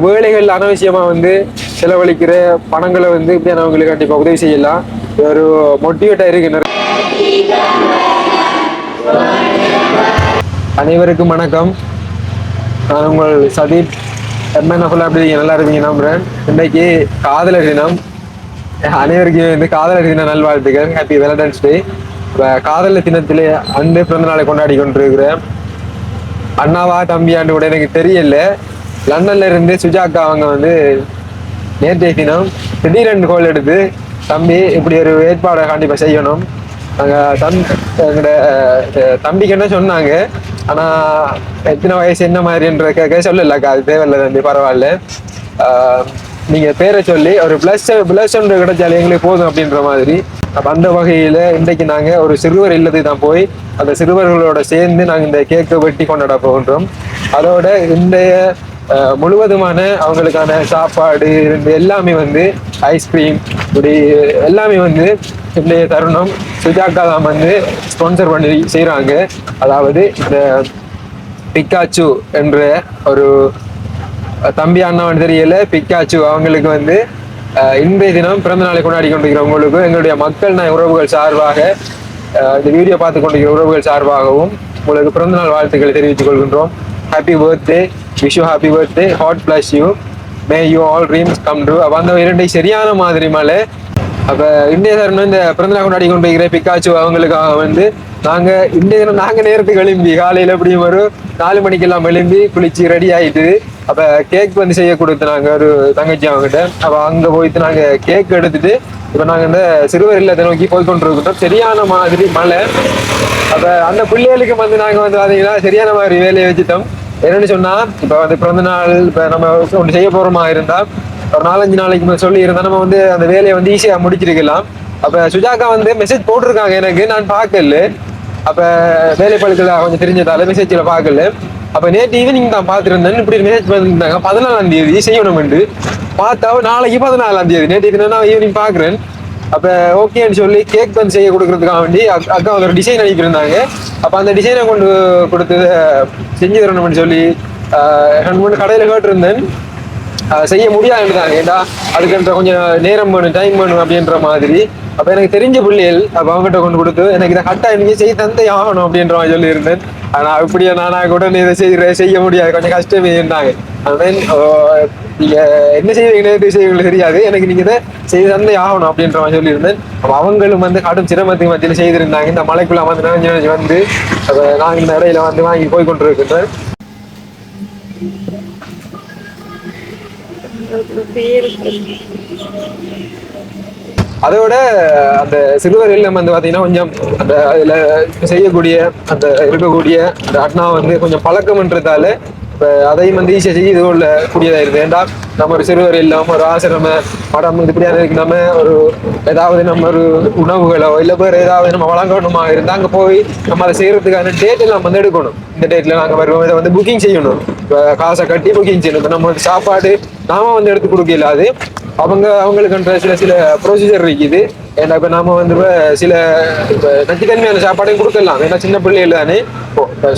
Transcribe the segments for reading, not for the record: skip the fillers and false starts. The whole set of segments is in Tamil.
வேலைகள் அனாவசியமா வந்து செலவழிக்கிற பணங்களை வந்து அவங்களுக்கு கண்டிப்பா உதவி செய்யலாம். ஒரு மோட்டிவேட்டா இருக்கு. அனைவருக்கும் வணக்கம். நான் உங்கள் சதீப். எம்என்எஃப்ல அப்படி நல்லா இருப்பீங்க நம்புறேன். இன்னைக்கு காதலர் தினம். அனைவருக்கும் வந்து காதலர் தின நல்வாழ்த்துக்கள். ஹாப்பி வேலண்டைன்ஸ் டே. காதலர் தினத்திலே அன்று பிறந்த நாளை கொண்டாடி கொண்டிருக்கிறேன். அண்ணாவா தம்பியாண்டு கூட எனக்கு தெரியல. லண்டன்ல இருந்து சுஜாக்கா அவங்க வந்து நேற்றைய தினம் திடீரென்று கோல் எடுத்து, தம்பி இப்படி ஒரு ஏற்பாடை கண்டிப்பா செய்யணும். எங்களோட தம்பிக்கு என்ன சொன்னாங்க, ஆனா எத்தனை வயசு என்ன மாதிரின்ற கேட்க சொல்லலக்கா, அது தேவையில்ல தம்பி, பரவாயில்ல. நீங்க பேரை சொல்லி ஒரு பிளஸ் ஒன்று கிடைச்சாலே எங்களுக்கு போதும் அப்படின்ற மாதிரி. அப்ப அந்த வகையில இன்றைக்கு நாங்க ஒரு சிறுவர் இல்லத்தை தான் போய் அந்த சிறுவர்களோட சேர்ந்து நாங்க இந்த கேக்கை வெட்டி கொண்டாட போகின்றோம். அதோட இன்றைய முழுவதுமான அவங்களுக்கான சாப்பாடு இருந்து எல்லாமே வந்து ஐஸ்கிரீம் இப்படி எல்லாமே வந்து இன்றைய தருணம் சுஜாக்கா தான் வந்து ஸ்பான்சர் பண்ணி செய்யறாங்க. அதாவது இந்த பிக்காச்சு என்ற ஒரு தம்பி அண்ணான்னு தெரியல, பிக்காச்சு அவங்களுக்கு வந்து இன்றைய தினம் பிறந்த நாளை கொண்டாடி கொண்டிருக்கிறவங்களுக்கு எங்களுடைய மக்கள் உறவுகள் சார்பாக இந்த வீடியோ பார்த்து கொண்டிருக்கிற உறவுகள் சார்பாகவும் உங்களுக்கு பிறந்த நாள் வாழ்த்துக்களை தெரிவித்துக் கொள்கின்றோம். Happy birthday, wish you happy birthday, hot bless you, May you all dreams come true. அப்போ அந்த இரண்டை சரியான மாதிரி மலை. அப்போ இந்திய தருணம் இந்த பிறந்தநாள் கொண்டாடி கொண்டிருக்கிற பிக்காச்சு அவங்களுக்காக வந்து இந்திய தினம் நேரத்துக்கு எழும்பி காலையில் எப்படியும் ஒரு 4 மணிக்கெல்லாம் எழும்பி குளிச்சு ரெடி ஆகிட்டு அப்போ கேக் வந்து செய்ய கொடுத்து நாங்கள் ஒரு தங்கச்சி அவங்ககிட்ட. அப்போ அங்கே போயிட்டு நாங்கள் கேக் எடுத்துட்டு இப்போ நாங்கள் இந்த சிறுவர் இல்லத்தை நோக்கி போய்கொண்டிருக்கிட்டோம். சரியான மாதிரி மழை. அப்போ அந்த பிள்ளைகளுக்கு வந்து நாங்கள் வந்து பார்த்தீங்கன்னா சரியான மாதிரி வேலையை வச்சுட்டோம். என்னன்னு சொன்னா, இப்போ வந்து பிறந்த நாள் இப்போ நம்ம ஒன்று செய்ய போறோமா இருந்தா ஒரு 4-5 நாளைக்கு சொல்லி இருந்தா நம்ம வந்து அந்த வேலையை வந்து ஈஸியா முடிச்சிருக்கலாம். அப்ப சுஜாக்கா வந்து மெசேஜ் போட்டிருக்காங்க, எனக்கு நான் பார்க்கல. அப்ப வேலைப்பழுக்கள் கொஞ்சம் தெரிஞ்சதால மெசேஜ்ல பார்க்கல. அப்ப நேற்று ஈவினிங் தான் பார்த்துருந்தேன். இப்படி மெசேஜ் பண்ணிருந்தாங்க 14ஆம் தேதி செய்யணும் பார்த்தா நாளைக்கு 14ஆம் தேதி. நேற்று நான் ஈவினிங் பாக்குறேன். அப்ப ஓகேன்னு சொல்லி கேக் வந்து செய்ய கொடுக்கறதுக்காக வேண்டி அக்கா ஒரு டிசைன் அனுப்பியிருந்தாங்க. அப்ப அந்த டிசைனை கொண்டு கொடுத்து செஞ்சு தரணும்னு சொல்லி 2-3 கடையில கேட்டிருந்தேன். செய்ய முடியாதுன்றாங்க. ஏண்டா அதுக்குன்ற கொஞ்சம் நேரம் வேணும், டைம் வேணும் அப்படின்ற மாதிரி. அப்ப எனக்கு தெரிஞ்ச பிள்ளைகள் அப்ப அவங்ககிட்ட கொண்டு கொடுத்து எனக்கு இதை கரெக்டா எனக்கு செய்ய தந்தை ஆகணும் அப்படின்ற மாதிரி சொல்லியிருந்தேன். ஆனா அப்படியே நானா கூட இதை செய்ய முடியாது, கொஞ்சம் கஷ்டமே இருந்தாங்க. நீங்க என்ன செய்வீங்கன்னு தெரியாது, எனக்கு நீங்க இதை செய்ய தந்தை ஆகணும் அப்படின்ற மாதிரி சொல்லியிருந்தேன். அப்ப அவங்களும் வந்து கடும் சிரமத்துக்கு மத்தியில் செய்திருந்தாங்க. இந்த மலைக்குள்ள வந்து நினைஞ்சு வந்து நான் இந்த இடையில வந்து வாங்கி போய் கொண்டிருக்கின்றேன். அதோட அந்த சிறுவர் இல்லம் வந்து பாத்தீங்கன்னா கொஞ்சம் அந்த அதுல செய்யக்கூடிய அந்த இருக்கக்கூடிய அந்த அண்ணா வந்து கொஞ்சம் பழக்கம்ன்றதால அதையும் வந்து ஈஸியா செய்து கொள்ள கூடியதா இருக்கு. ஏண்டா நம்ம ஒரு சிறுவர் இல்லம், ஒரு ஆசிரம மடம் இப்படியா இருக்கு, நம்ம ஒரு ஏதாவது நம்ம ஒரு உணவுகளோ இல்ல வேற ஏதாவது நம்ம வழங்கணுமா இருந்தா அங்க போய் நம்ம அதை செய்யறதுக்கான டேட் எல்லாம் வந்து எடுக்கணும். இந்த டேட்ல நாங்க வருவோம், இதை வந்து புக்கிங் செய்யணும், காசை கட்டி புக்கிங் செய்யணும். இப்போ நம்ம சாப்பாடு நாம வந்து எடுத்து கொடுக்கல, அது அவங்களுக்குன்ற சில ப்ரொசீஜர் இருக்குது. ஏன்னா இப்ப நாம வந்து சில நச்சுத்தன்மையான சாப்பாடையும் கொடுக்கலாம். ஏன்னா சின்ன பிள்ளைகள் தானே.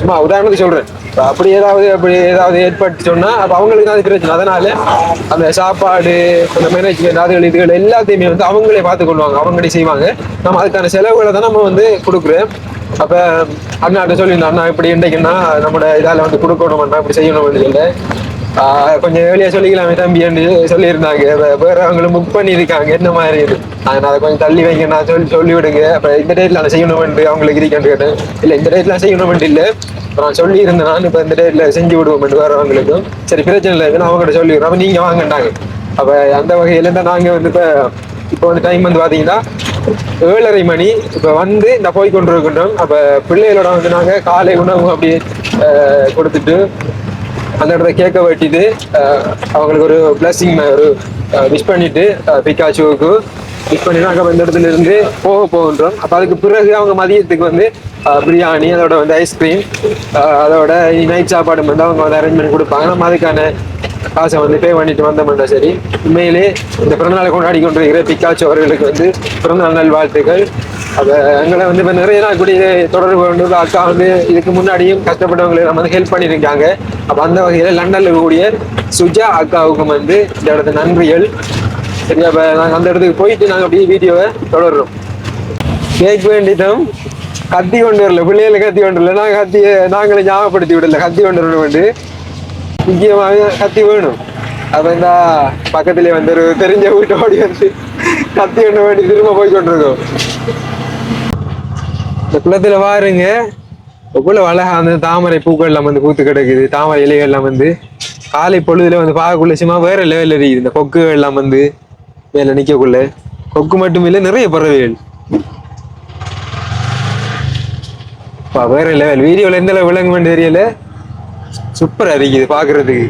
சும்மா உதாரணத்துக்கு சொல்றேன், அப்படி ஏதாவது ஏற்பட்டு சொன்னா அப்ப அவங்களுக்கு தான் அது பிரச்சனை. அதனால அந்த சாப்பாடு, அந்த மேனேஜ்மெண்ட், அதுகள் இதுகள் எல்லாத்தையுமே வந்து அவங்களே பார்த்து கொள்வாங்க, அவங்களே செய்வாங்க. நம்ம அதுக்கான செலவுகளை தான் நம்ம வந்து கொடுக்குறோம். அப்ப அண்ணாட்ட சொல்லியிருந்தோம், அண்ணா இப்படி இன்றைக்குன்னா நம்மளோட இதால வந்து கொடுக்கணும், அண்ணா இப்படி செய்யணும்னு சொல்லி கொஞ்சம் ஏர்லியா சொல்லிக்கலாமே தம்பி என்று சொல்லியிருந்தாங்க. வேற அவங்களும் புக் பண்ணியிருக்காங்க என்ன மாதிரி. நான் அதை கொஞ்சம் தள்ளி வைங்க, நான் சொல்லி விடுங்க. அப்ப இந்த டேட்ல நான் செய்யணும் அவங்களுக்கு இருக்கான்னு கேட்டேன். இல்ல இந்த டேட்ல செய்யணும் இல்லை, நான் சொல்லி இருந்தேன், நான் இப்ப இந்த டேட்ல செஞ்சு விடுவோம் வேற அவங்களுக்கும். சரி பிரச்சனை இல்லை, நான் அவங்ககிட்ட சொல்லி விடுறேன். அப்ப நீங்க வாங்கிட்டாங்க. அப்ப அந்த வகையில இருந்தா நாங்க வந்து இப்ப வந்து டைம் வந்து பாத்தீங்கன்னா 7:30 மணி. இப்ப வந்து இந்த போய் கொண்டு இருக்கின்றோம். அப்ப பிள்ளைகளோட வந்து நாங்க காலை உணவு அப்படியே கொடுத்துட்டு அந்த இடத்துல கேட்க வெட்டிட்டு அவங்களுக்கு ஒரு பிளஸிங் ஒரு விஷ் பண்ணிட்டு பிக்காச்சுவுக்கு விஷ் பண்ணிட்டு அங்கே இந்த இடத்துல இருந்து போகின்றோம். அப்போ அதுக்கு பிறகு அவங்க மதியத்துக்கு வந்து பிரியாணி, அதோட வந்து ஐஸ்கிரீம், அதோட நைட் சாப்பாடு வந்து அவங்க வந்து அரேஞ்ச் பண்ணி கொடுப்பாங்க. நம்ம அதுக்கான காசை வந்து பே பண்ணிட்டு வந்தோம்னா சரி. உண்மையிலே இந்த பிறந்தநாளை கொண்டாடி கொண்டிருக்கிற பிக்காச்சோ அவர்களுக்கு வந்து பிறந்தநாள் நல் வாழ்த்துக்கள். அப்போ எங்களை வந்து இப்போ நிறைய நாள் கூடிய தொடர்பு கொண்டு அக்கா வந்து இதுக்கு முன்னாடியும் கஷ்டப்பட்டவங்களை நம்ம வந்து ஹெல்ப் பண்ணியிருக்காங்க. அப்போ அந்த வகையில் லண்டனில் இருக்கக்கூடிய சுஜா அக்காவுக்கும் வந்து இந்த இடத்துல நன்றிகள். சரியா, இப்போ நாங்கள் அந்த இடத்துக்கு போயிட்டு நாங்கள் அப்படியே வீடியோவை தொடர்றோம். கேட்க வேண்டியதும் கத்தி கொண்டு வரல, பிள்ளைகளை கத்தி கொண்டு வரல, நாங்களே ஞாபகப்படுத்தி விடல கத்தி கொண்டு வரணும் வந்து முக்கியமாக கத்தி வேணும். அப்ப இந்த பக்கத்திலே வந்து ஒரு தெரிஞ்ச வீட்டு ஓடி வந்து கத்தி கொண்டு வேண்டி திரும்ப போய் கொண்டிருக்கோம். இந்த குளத்துல பாருங்க எவ்வளவு அழகா அந்த தாமரை பூக்கள் எல்லாம் வந்து பூத்து கிடக்குது. தாமரை இலைகள் எல்லாம் வந்து காலை பொழுதுல வந்து பார்க்கக்குள்ள சும்மா வேற லெவல் எரியுது. இந்த கொக்குகள் எல்லாம் வந்து மேல நிக்கக்குள்ள கொக்கு மட்டும் இல்லை, நிறைய பறவைகள். வேற லெவல். வீடியோல எந்த அளவு விளங்குமென்னு தெரியல, சூப்பரா இருக்குது பாக்குறதுக்கு.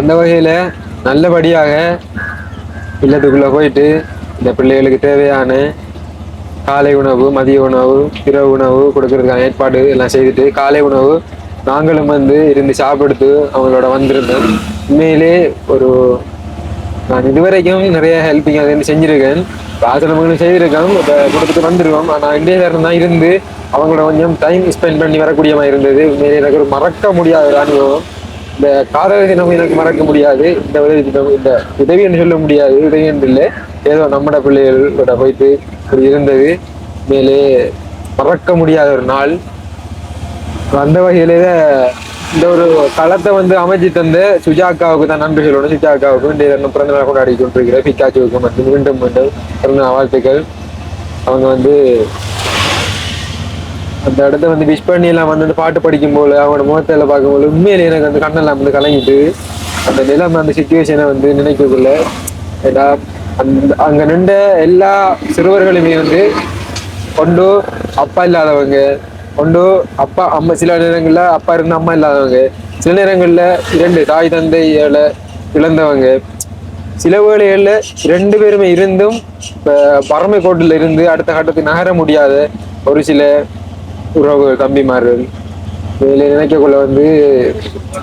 அந்த வகையில நல்லபடியாக இல்லத்துக்குள்ள போயிட்டு இந்த பிள்ளைகளுக்கு தேவையான காலை உணவு, மதிய உணவு, இரவு உணவு கொடுக்கறதுக்கான ஏற்பாடு எல்லாம் செய்துட்டு காலை உணவு நாங்களும் வந்து இருந்து சாப்பிடுத்து அவங்களோட வந்திருந்தோம். உண்மையிலே ஒரு நான் இதுவரைக்கும் நிறைய ஹெல்ப்பிங் அது செஞ்சிருக்கேன், ஆசிரமங்களும் செய்திருக்கோம், இப்போ கொடுத்துட்டு வந்துருவோம். ஆனால் இந்திய நேரம் தான் இருந்து அவங்களோட கொஞ்சம் டைம் ஸ்பெண்ட் பண்ணி வரக்கூடிய மாதிரி இருந்தது. உண்மையிலே எனக்கு ஒரு மறக்க முடியாத ஒரு அனுபவம். இந்த காதல் தினம் எனக்கு மறக்க முடியாது, இந்த உதவி தினம் இந்த உதவி என்று சொல்ல முடியாது, உதவி என்று இல்லை, ஏதோ நம்மட பிள்ளைகளோட போயிட்டு இப்படி இருந்தது மேலே மறக்க முடியாத ஒரு நாள். அந்த வகையிலே இந்த ஒரு களத்தை வந்து அமைச்சு தந்த சுஜாக்காவுக்கு தான் நன்றி சொல்லணும். சுஜாக்காவுக்கு இந்த பிறந்த நாள் கொண்டாடி கொண்டிருக்கிற பிக்காச்சுவுக்கு மற்றும் மீண்டும் மீண்டும் பிறந்த வாழ்த்துக்கள். அவங்க வந்து அந்த இடத்த வந்து விஷ் பண்ணி எல்லாம் வந்து பாட்டு படிக்கும் போல அவனோட முகத்தையில பார்க்கும்போது உண்மையிலே எனக்கு அந்த கண்ணெல்லாம் வந்து கலங்கிட்டு அந்த நிலைமை அந்த சுச்சுவேஷனை வந்து நினைக்கக்குள்ள ஏதா அந்த அங்க நின்ற எல்லா சிறுவர்களுமே வந்து கொண்டு அப்பா இல்லாதவங்க, கொண்டு அப்பா அம்மா, சில நேரங்கள்ல அப்பா இருந்த அம்மா இல்லாதவங்க, சில நேரங்கள்ல இரண்டு தாய் தந்தைகளை இழந்தவங்க, சில வேளைகள்ல ரெண்டு பேருமே இருந்தும் பறமை கோட்டில் இருந்து அடுத்த கட்டத்துக்கு நகர முடியாத ஒரு சில உறவு தம்பிமார்கள் இதில் நினைக்கக்குள்ள வந்து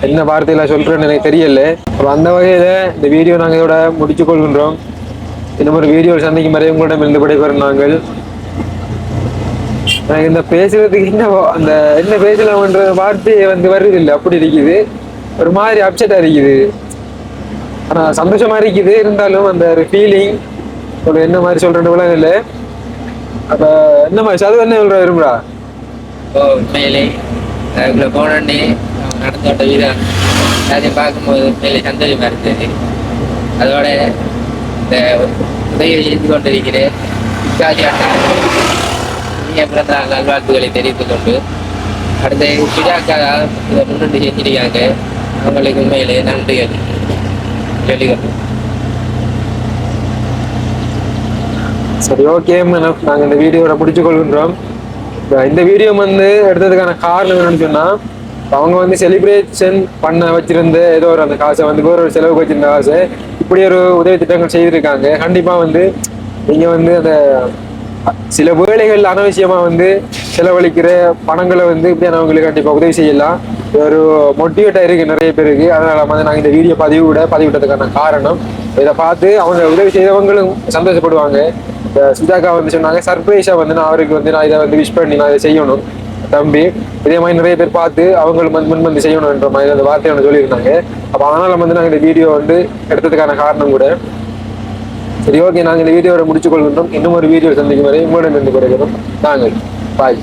என்ன வார்த்தையில சொல்றேன்னு எனக்கு தெரியல. அப்போ அந்த வகையில இந்த வீடியோ நாங்கள் இதோட முடிச்சு கொள்கின்றோம். இன்னும் ஒரு வீடியோ சந்திக்கும் வரை உங்களிடம் இருந்து விடைபெறும் நாங்கள். எனக்கு இந்த பேசுறதுக்கு அந்த என்ன பேசலாம்ன்ற வார்த்தையை வந்து வருது இல்லை, அப்படி இருக்குது, ஒரு மாதிரி அப்செட்டா இருக்குது. ஆனா சந்தோஷமா இருக்குது, இருந்தாலும் அந்த ஒரு ஃபீலிங் ஒரு என்ன மாதிரி சொல்றேன்னு விளங்க இல்லை. அப்ப என்ன மாதிரி அது என்ன சொல்ற விரும்புறா உண்மையிலே அதுக்குள்ள போனோடனே அவங்க நடந்தோட்ட வீதம் எல்லாத்தையும் பார்க்கும்போது உண்மையிலே சந்தோஷமா இருந்தது. அதோட இந்த உதவியை செய்து கொண்டிருக்கிற பிறந்த நாள் நல்வாழ்த்துக்களை தெரிவித்துக் கொண்டு அடுத்த சுஜாக்காக இதை முன்னிட்டு செஞ்சிருக்காங்க. அவங்களுக்கு உண்மையிலே நன்றிகள் சொல்லிக்கொண்டு. சரி, ஓகே, நாங்கள் இந்த வீடியோட முடிச்சு கொள்கின்றோம். இந்த வீடியோ வந்து எடுத்ததுக்கான காரணம் என்னன்னு சொன்னா, அவங்க வந்து செலிப்ரேஷன் பண்ண வச்சிருந்த ஏதோ ஒரு அந்த காசை வந்து வேற ஒரு செலவுக்கு வச்சிருந்த காசை இப்படி ஒரு உதவி திட்டங்கள் செய்திருக்காங்க. கண்டிப்பா வந்து நீங்க வந்து அந்த சில வேலைகள் அனாவசியமா வந்து செலவழிக்கிற பணங்களை வந்து இப்படியானவங்களுக்கு கண்டிப்பா உதவி செய்யலாம். ஒரு மோட்டிவேட்டா இருக்கு நிறைய பேருக்கு. அதனால வந்து நாங்கள் இந்த வீடியோ பதிவிட்டதுக்கான காரணம், இதை பார்த்து அவங்க உதவி செய்தவங்களும் சந்தோஷப்படுவாங்க. சுஜாக்கா வந்து சொன்னாங்க சர்ப்ரைஸா வந்து நான் அவருக்கு வந்து நான் இதை வந்து விஷ் பண்ணி நான் இதை செய்யணும் தம்பி, இதே மாதிரி நிறைய பேர் பார்த்து அவங்களும் வந்து முன் வந்து செய்யணும்ன்ற மாதிரி அந்த வார்த்தையை ஒன்று சொல்லியிருந்தாங்க. அப்போ அதனால வந்து நாங்கள் இந்த வீடியோ வந்து எடுத்ததுக்கான காரணம் கூட. சரி, ஓகே, நாங்கள் இந்த வீடியோவை முடிச்சு கொள்கின்றோம். இன்னும் ஒரு வீடியோ சந்திக்கும் வரை உங்களிடம் இருந்து குறைகிறோம் நாங்கள். பாய்.